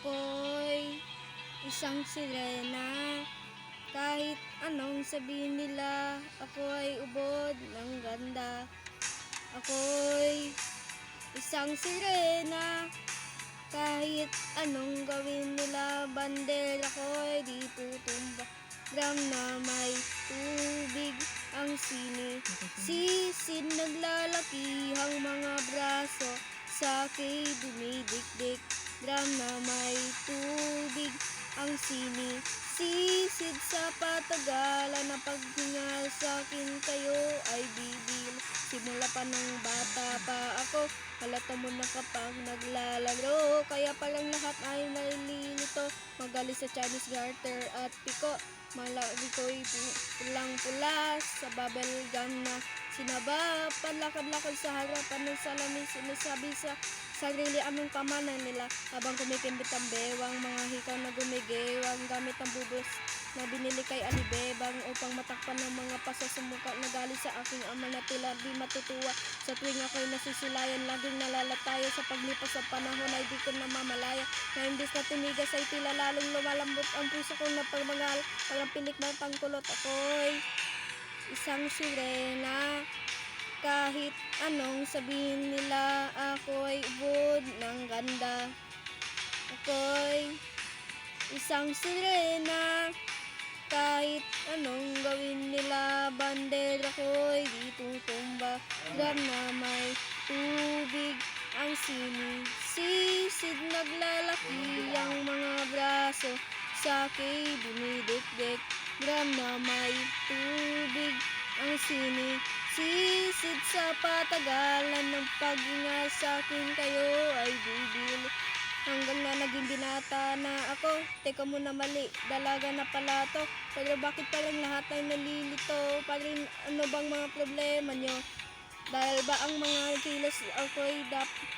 Ako'y isang sirena. Kahit anong sabihin nila, ako ay ubod ng ganda. Ako'y isang sirena. Kahit anong gawin nila, bandera ko'y di tutumba. Drum na may tubig ang sisid, naglalakihang mga braso, sa akin dumidikdik. Drum na may tubig ang sisid, sa patagalan na paghinga sa akin kayo ay bibil. Simula pa ng bata pa ako, halata mo na kapag naglalaro, kaya palang lahat ay nalilito. Magaling sa Chinese garter at piko, malaki ko'y pulang-pula sa bubble gum na sinaba. Palakad-lakad sa harapan ng salamin, sinasabi sa sarili anong kamanan nila, habang kumikimbit ang bewang mga hikaw na gumigewang gamit ang bubos na binili kay Alibebang upang matakpan ng mga pasasumuka na galing sa aking ama na tila di matutuwa. Sa tuwing ako'y nasisilayan, laging nalalatayo sa paglipas ng panahon ay di ko namamalaya na imbis na tumigas ay tila lalong lumalambot ang puso kong napagmangal. Walang pilik na tangkulot, ako'y isang sirena. Kahit anong sabihin nila, ako'y ubod ng ganda. Ako'y isang sirena. Kahit anong gawin nila, bandera ko'y di tutumba. Drum na may tubig ang sisid, naglalaki ang mga braso, sa akin dumidikdik. Drum na may tubig ang sisid, sa patagalan ng paghinga sa akin kayo ay bibil. Hanggang na naging binata na ako, teka muna, mali, dalaga na pala to. Pero bakit palang lahat ay nalilito? Paling ano bang mga problema nyo? Dahil ba ang mga kilos ako'y dapat